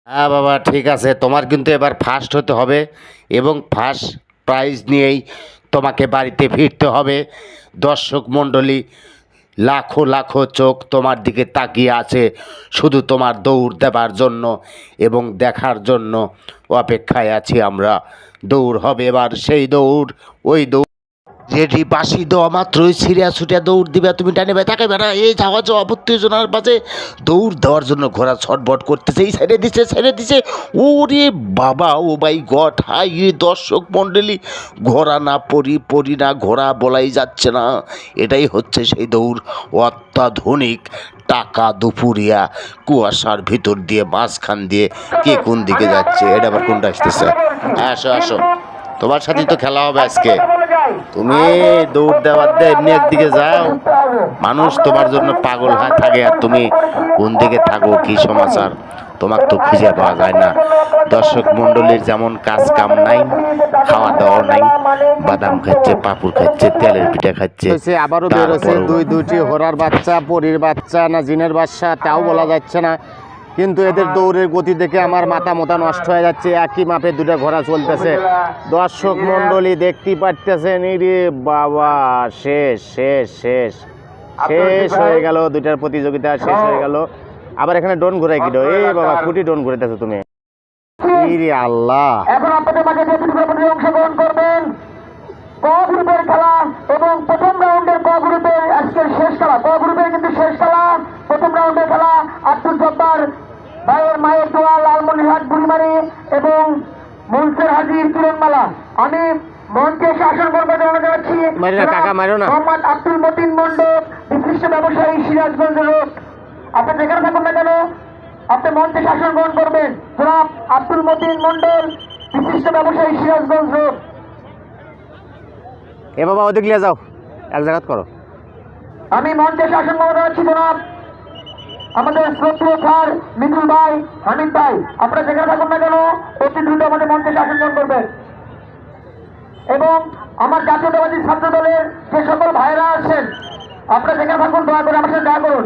হ্যাঁ বাবা, ঠিক আছে, তোমার কিন্তু এবার ফার্স্ট হতে হবে এবং ফার্স্ট প্রাইজ নিয়েই তোমাকে বাড়িতে ফিরতে হবে। দর্শক মণ্ডলী লাখো লাখো চোখ তোমার দিকে তাকিয়ে আছে শুধু তোমার দৌড় দেবার জন্য এবং দেখার জন্য অপেক্ষায় আছি আমরা। দৌড় হবে এবার, সেই দৌড়, ওই দৌড় যেটি বাঁশি দেওয়া মাত্রই সিরিয়া ছুটিয়া দৌড় দিবে, তুমি টানিবে তাকাবে না। এই যাওয়া যাওয়া উত্তেজনার মাঝে দৌড় দেওয়ার জন্য ঘোড়া ছটবট করতেছে, এই ছেড়ে দিছে। ওরে বাবা, ও বাই গড, হাই রে দর্শক মণ্ডলী, ঘোড়া না পরি না ঘোড়া বলাই যাচ্ছে না। এটাই হচ্ছে সেই দৌড়, অত্যাধুনিক টাকা দুপুরিয়া কুয়াশার ভিতর দিয়ে মাঝখান দিয়ে কে কোন দিকে যাচ্ছে, এটা আবার কোনটা আসতেছে। আসো আসো, তোমার সাথে তো খেলা হবে আজকে। তুমি দৌড় দেওয়ার দিয়ে এমনি একদিকে যাও, মানুষ তোমার জন্য পাগল হয়ে থাকে, আর তুমি কোন দিকে থাকো, কি সমাচার তোমাকে তো খুঁজে পাওয়া যায় না। দর্শক মণ্ডলীর যেমন কাজ কাম নাই, খাওয়া দাওয়া নাই, বাদাম খাচ্ছে, পাপুর খাচ্ছে, তেলের পিঠা খাচ্ছে। আবারও বেরোছে দুইটি হোরার বাচ্চা, পরীর বাচ্চা না জিনের বাচ্চা তাও বলা যাচ্ছে না, কিন্তু এদের দৌড়ের গতি দেখে আমার মাথা নষ্ট হয়ে যাচ্ছে। একই মাপে দুটো ঘোড়া চলতেছে, দর্শক মণ্ডলী দেখতেই পারতেছেন। রে বাবা, শেষ শেষ শেষ শেষ হয়ে গেল, দুইটার প্রতিযোগিতা শেষ হয়ে গেল। আবার এখানে ডোন ঘুরে কি এ বাবা, কুটি ডোন ঘুরেতেছো তুমি। রে আল্লাহ, এখন আপনাদের মাঝে যে প্রতিযোগিতায় অংশগ্রহণ করবেন ক গ্রুপের খেলা এবং প্রথম রাউন্ডের ক গ্রুপের আজকের শেষ খেলা, ক গ্রুপের কিন্তু শেষ খেলা, প্রথম রাউন্ডের খেলা আব্দুল জব্বার ভাইয়ের মায়ের দোয়া লালমনিরহাট বুড়িমারি এবং মনসুর হাজির কিরণমালা। আমি মঞ্চে শাসন করবে জানাচ্ছি মোহাম্মদ আব্দুল মতিন মন্ডল, বিশিষ্ট ব্যবসায়ী, সিরাজগঞ্জ রোড। আপনি যেখানে থাকুন না কেন, আপনি মঞ্চে শাসন গ্রহণ করবেন। জনাব আব্দুল মতিন মন্ডল, বিশিষ্ট ব্যবসায়ী, সিরাজগঞ্জ রোড। এ বাবা ওদিক নিয়ে যাও, এক জায়গা করো। আমি মঞ্চে শাসন গ্রহণ করছি জনাব আমাদের শ্রদ্ধেয় স্যার মিতুল ভাই, হামিদ ভাই। আপনারা যেখানে থাকুন না কেন অতি দ্রুত আমাদের মঞ্চে শাসন গ্রহণ করবেন। এবং আমার জাতীয়তাবাদী ছাত্র দলের যে সকল ভাইরা আছেন, আপনারা যেখানে থাকুন দয়া করে আমার সাথে দেখা করুন।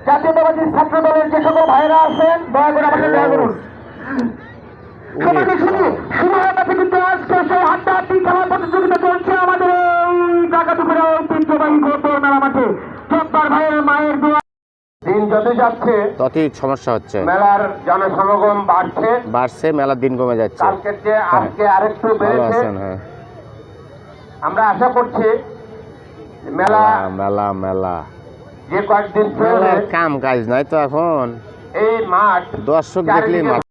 জাতীয়তাবাদী ছাত্র দলের যে সকল ভাইরা আছেন দয়া করে আমার সাথে দেখা করুন। শুরু হয়ে গেছে কিন্তু আজকে সেই হাড্ডাহাড্ডি খেলার প্রতিযোগিতা চলছে আমাদের এই ঢাকা-দুপুরে ঐতিহ্যবাহী ঘোড়দৌড় মেলা মাঠে। জব্বার ভাইয়ের মায়ের দোয়া। দিন যত যাচ্ছে ততই সমস্যা হচ্ছে, মেলার জনসমাগম বাড়ছে, মেলার দিন কমে যাচ্ছে। কালকের চেয়ে আজকে আরেকটু বেড়েছে। আমরা আশা করছি মেলা মেলা মেলা যে কয়েকদিন কাম কাজ নাই তো এখন, এই মাঠ দর্শক দেখলেই